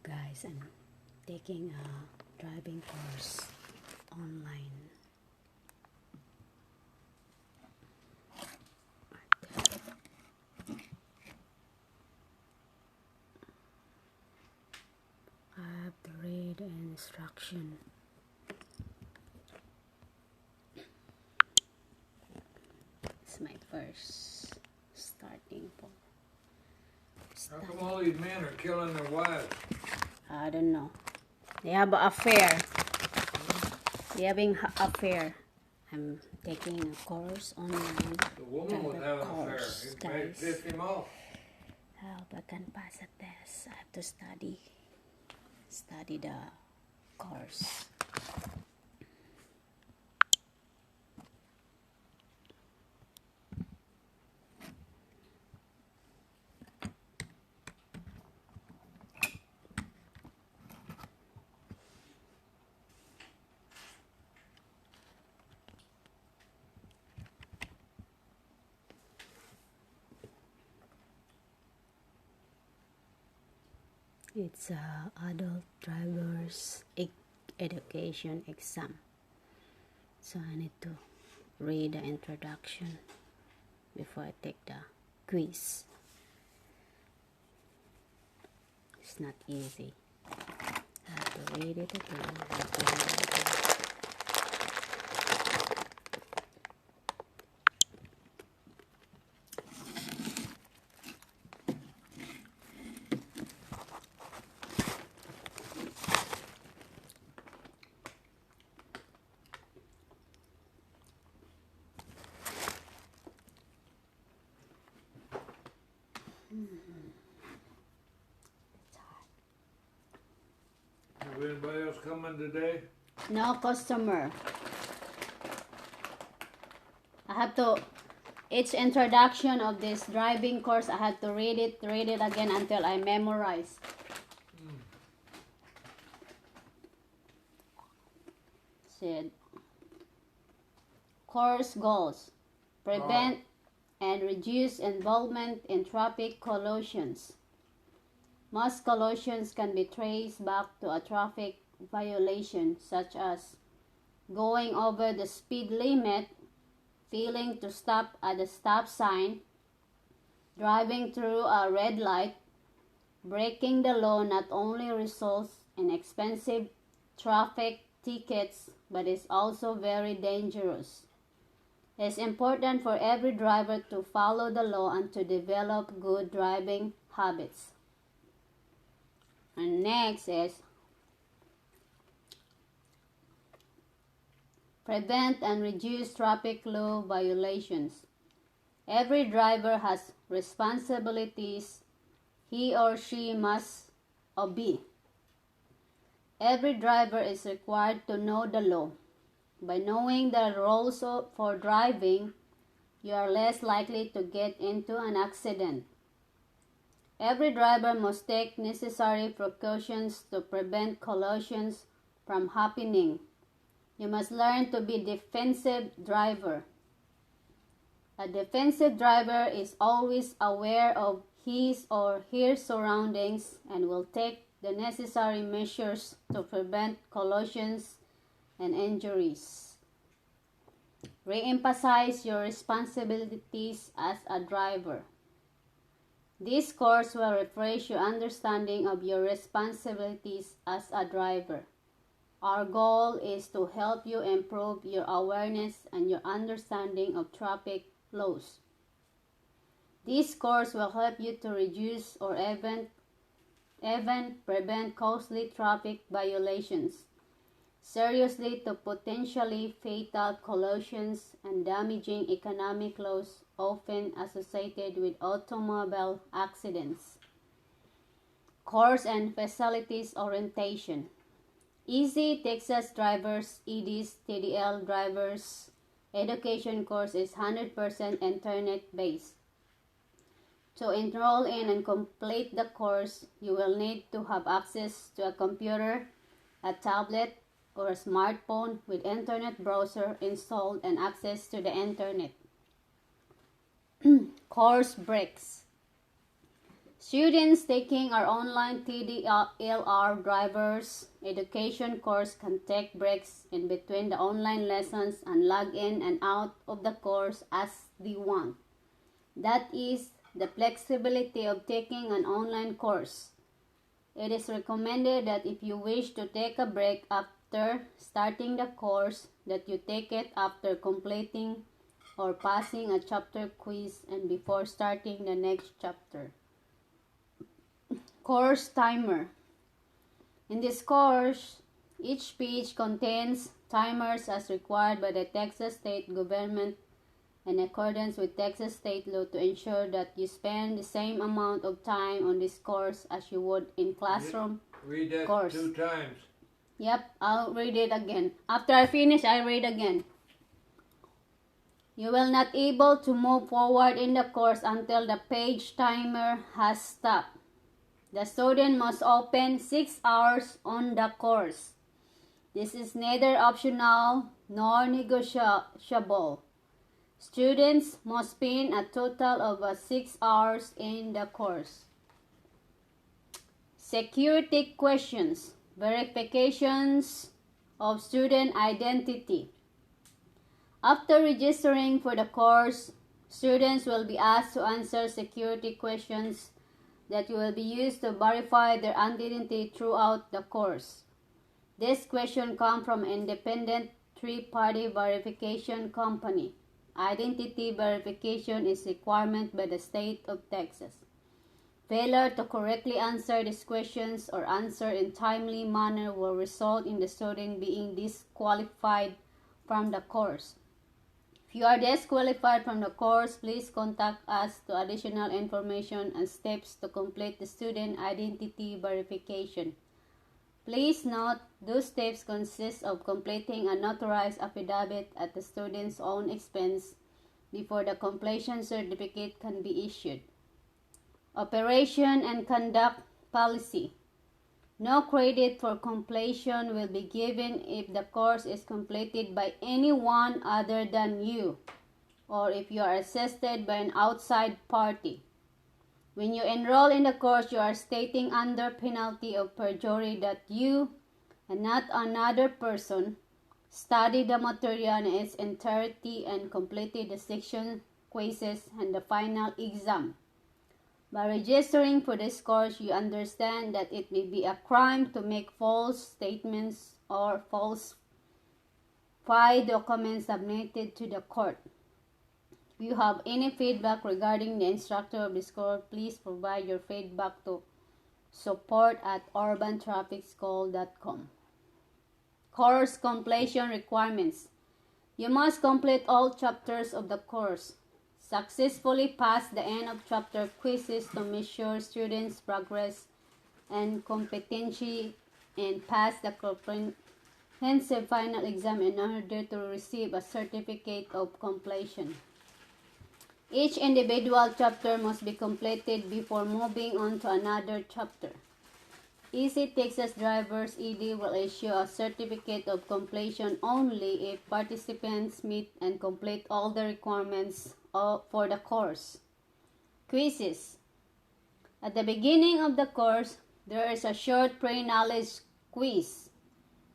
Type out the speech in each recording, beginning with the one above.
guys, I'm taking a driving course online. I have to read the instruction. It's my first starting point. How come all these men are killing their wives? I don't know. They have an affair. They're having an affair. I'm taking a course online. The woman was having an affair. It may Guys. piss him off. I hope I can pass a test. I have to study the course. It's a adult driver's education exam. So I need to read the introduction before I take the quiz. It's not easy. I have to read it again. I have to read it again. Have anybody else coming today? No customer. I have to, each introduction of this driving course, I have to read it again until I memorize. Said, course goals: prevent and reduce involvement in traffic collisions. Most collisions can be traced back to a traffic violation, such as going over the speed limit, failing to stop at the stop sign, driving through a red light. Breaking the law not only results in expensive traffic tickets, but is also very dangerous. It's important for every driver to follow the law and to develop good driving habits. And next is prevent and reduce traffic law violations. Every driver has responsibilities he or she must obey. Every driver is required to know the law. By knowing the rules for driving, you are less likely to get into an accident. Every driver must take necessary precautions to prevent collisions from happening. You must learn to be a defensive driver. A defensive driver is always aware of his or her surroundings and will take the necessary measures to prevent collisions and injuries. Re-emphasize your responsibilities as a driver. This course will refresh your understanding of your responsibilities as a driver. Our goal is to help you improve your awareness and your understanding of traffic laws. This course will help you to reduce or even prevent costly traffic violations, seriously to potentially fatal collisions and damaging economic loss often associated with automobile accidents. Course and facilities orientation. Easy Texas Drivers EDS TDL Drivers Education course is 100% internet-based. To enroll in and complete the course, you will need to have access to a computer, a tablet, or a smartphone with internet browser installed and access to the internet. Course breaks. Students taking our online TDLR drivers education course can take breaks in between the online lessons and log in and out of the course as they want. That is the flexibility of taking an online course. It is recommended that if you wish to take a break after starting the course, that you take it after completing or passing a chapter quiz and before starting the next chapter. Course timer. In this course, each page contains timers as required by the Texas state government in accordance with Texas state law to ensure that you spend the same amount of time on this course as you would in classroom Read that course. 2 times. Yep, I'll read it again. After I finish, I read again. You will not be able to move forward in the course until the page timer has stopped. The student must open 6 hours on the course. This is neither optional nor negotiable. Students must spend a total of 6 hours in the course. Security questions. Verifications of student identity. After registering for the course, students will be asked to answer security questions that will be used to verify their identity throughout the course. This question comes from an independent three-party verification company. Identity verification is a requirement by the state of Texas. Failure to correctly answer these questions or answer in timely manner will result in the student being disqualified from the course. If you are disqualified from the course, please contact us to additional information and steps to complete the student identity verification. Please note, those steps consist of completing a notarized affidavit at the student's own expense before the completion certificate can be issued. Operation and conduct policy. No credit for completion will be given if the course is completed by anyone other than you, or if you are assisted by an outside party. When you enroll in the course, you are stating under penalty of perjury that you, and not another person, studied the material in its entirety and completed the section quizzes and the final exam. By registering for this course, you understand that it may be a crime to make false statements or falsify documents submitted to the court. If you have any feedback regarding the instructor of this course, please provide your feedback to support@urbantrafficschool.com. Course completion requirements. You must complete all chapters of the course. Successfully pass the end of chapter quizzes to measure students' progress and competency, and pass the comprehensive final exam in order to receive a certificate of completion. Each individual chapter must be completed before moving on to another chapter. Easy Texas Drivers ED will issue a certificate of completion only if participants meet and complete all the requirements for the course. Quizzes. At the beginning of the course, there is a short pre-knowledge quiz.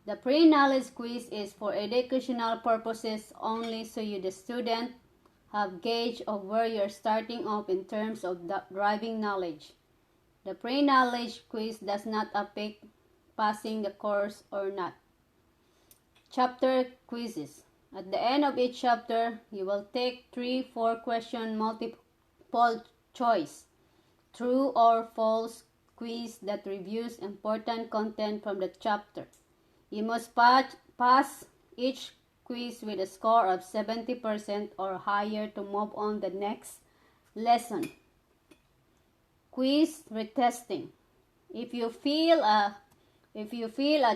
The pre-knowledge quiz is for educational purposes only, so you, the student, have gauge of where you're starting off in terms of the driving knowledge. The pre-knowledge quiz does not affect passing the course or not. Chapter quizzes. At the end of each chapter, you will take 3 4-question multiple choice, true or false quiz that reviews important content from the chapter. You must pass each quiz with a score of 70% or higher to move on the next lesson. Quiz retesting. If you fail a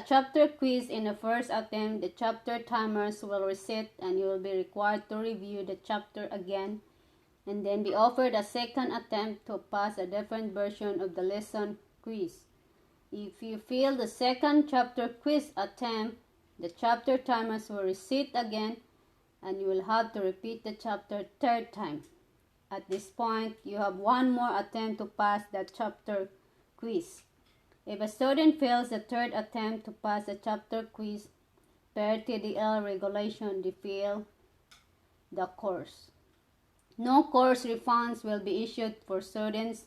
chapter quiz in the first attempt, the chapter timers will reset and you will be required to review the chapter again and then be offered a second attempt to pass a different version of the lesson quiz. If you fail the second chapter quiz attempt, the chapter timers will reset again and you will have to repeat the chapter 3rd time. At this point, you have one more attempt to pass the chapter quiz. If a student fails the third attempt to pass the chapter quiz per TDL regulation, they fail the course. No course refunds will be issued for students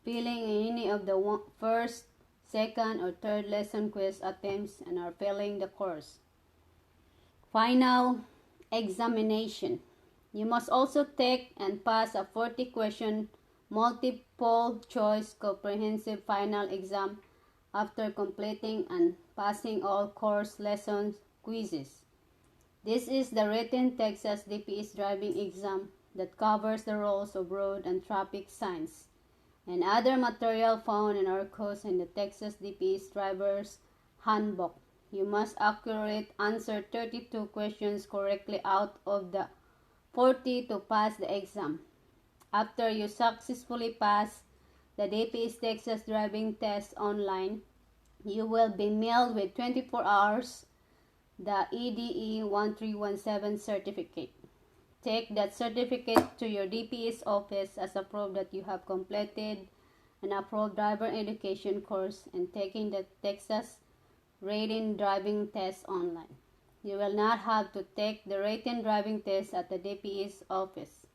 failing in any of the first, second, or third lesson quiz attempts and are failing the course. Final examination. You must also take and pass a 40-question multiple choice comprehensive final exam after completing and passing all course lessons quizzes. This is the written Texas DPS driving exam that covers the rules of road and traffic signs and other material found in our course in the Texas DPS Driver's Handbook. You must accurately answer 32 questions correctly out of the 40 to pass the exam. After you successfully pass the DPS Texas driving test online, you will be mailed with 24 hours the EDE 1317 certificate. Take that certificate to your DPS office as a proof that you have completed an approved driver education course and taking the Texas written driving test online. You will not have to take the written driving test at the DPS office.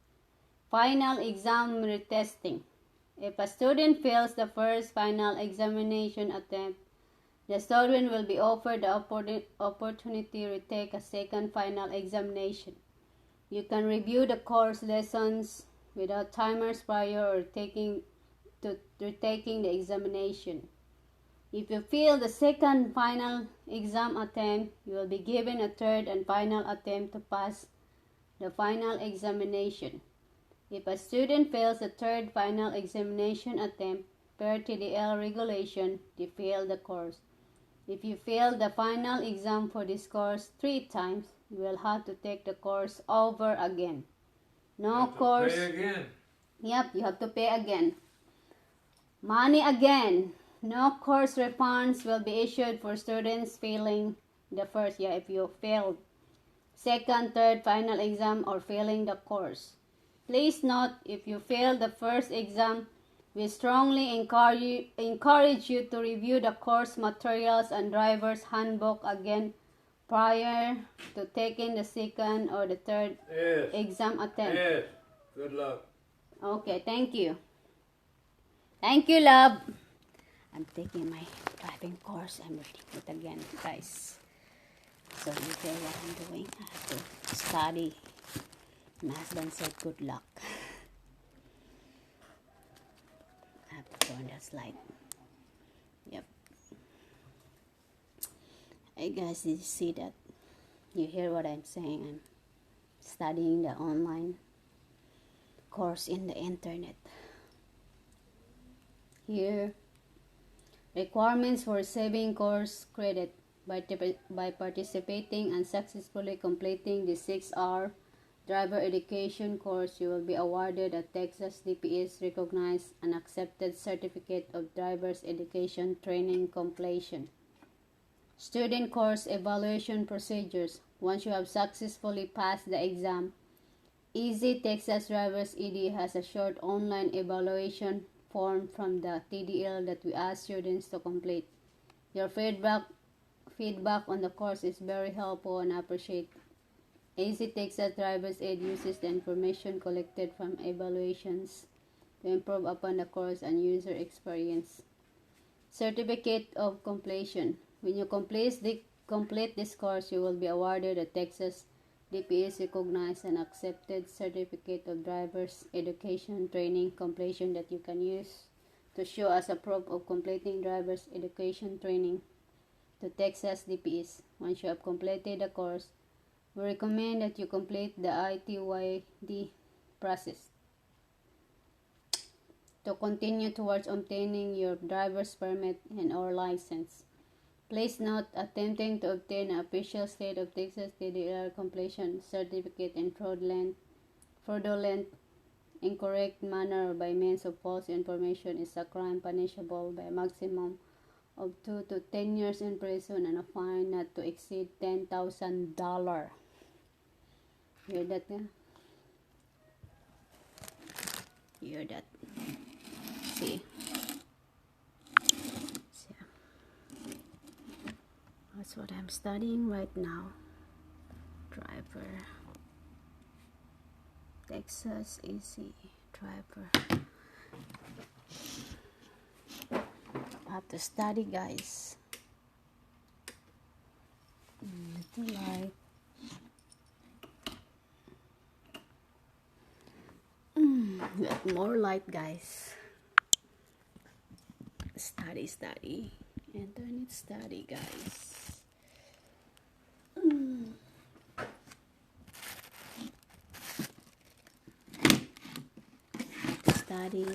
Final exam retesting. If a student fails the first final examination attempt, the student will be offered the opportunity to retake a second final examination. You can review the course lessons without timers prior or retaking the examination. If you fail the second final exam attempt, you will be given a third and final attempt to pass the final examination. If a student fails the third final examination attempt per TDL regulation, they fail the course. If you fail the final exam for this course 3 times, you will have to take the course over again. No course. Pay again. Yep, you have to pay again. Money again. No course refunds will be issued for students failing the first, if you failed second, third, final exam or failing the course. Please note, if you fail the first exam, we strongly encourage you to review the course materials and driver's handbook again prior to taking the second or the third exam attempt. Yes. Good luck. Okay, thank you. Thank you, love. I'm taking my driving course. I'm reading it again, guys. So you hear what I'm doing. I have to study. My husband said good luck. I have to turn the slide. Yep. Hey guys, did you see that? You hear what I'm saying? I'm studying the online course in the internet. Here, requirements for saving course credit. By participating and successfully completing the 6-hour driver education course, you will be awarded a Texas DPS recognized and accepted certificate of driver's education training completion. Student course evaluation procedures. Once you have successfully passed the exam, Easy Texas Driver's ED has a short online evaluation form from the TDL that we ask students to complete. Your feedback on the course is very helpful and appreciated. Easy Texas Driver's Ed uses the information collected from evaluations to improve upon the course and user experience. Certificate of completion. When you complete this course, you will be awarded a Texas DPS recognized and accepted certificate of driver's education training completion that you can use to show as a proof of completing driver's education training to Texas DPS. Once you have completed the course, we recommend that you complete the ITYD process to continue towards obtaining your driver's permit and or license. Please note, attempting to obtain an official state of Texas TDL completion certificate in fraudulent, incorrect manner or by means of false information is a crime punishable by a maximum of 2 to 10 years in prison and a fine not to exceed $10,000. Hear that? Yeah? hear that. See? So, that's what I'm studying right now. Driver. Texas Easy Driver. I have to study, guys. Little light. Get more light, guys. Study. Internet study, guys.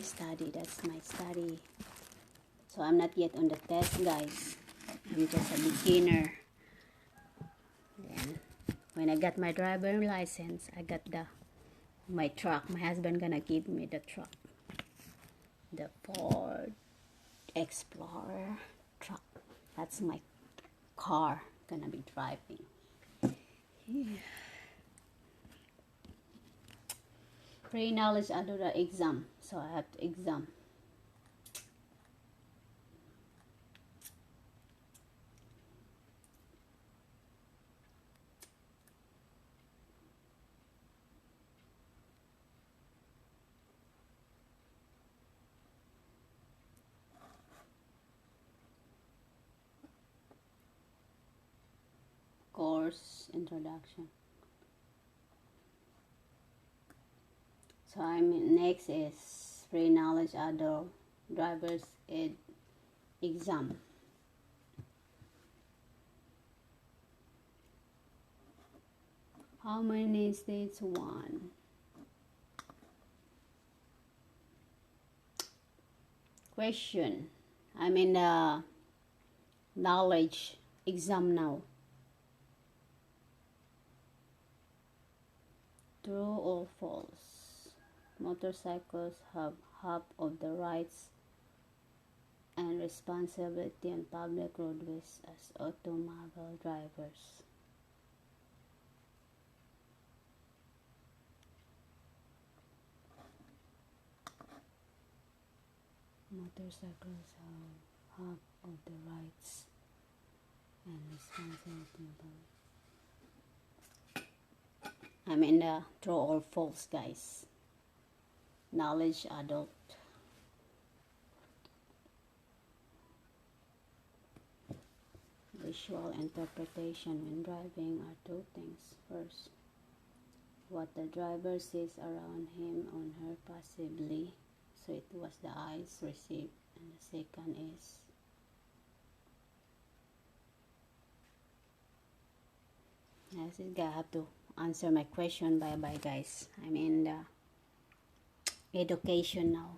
Study. That's my study. So I'm not yet on the test, guys. I'm just a beginner. Then when I got my driver license, I got my truck. My husband gonna give me the truck, the Ford Explorer truck. That's my car gonna be driving. Yeah. Pre-knowledge under the exam, so I have to exam. Course introduction. So next is pre-knowledge adult driver's ed exam. How many states? 1. Question. I'm in the knowledge exam now. True or false? Motorcycles have half of the rights and responsibility on public roadways as automobile drivers. Motorcycles have half of the rights and responsibility. I'm in the true or false, guys. Knowledge adult. Visual interpretation when driving are 2 things. First, what the driver sees around him or her passively. So it was the eyes received. And the second is that's it, guys. I have to answer my question. Bye bye, guys. I'm in the education now.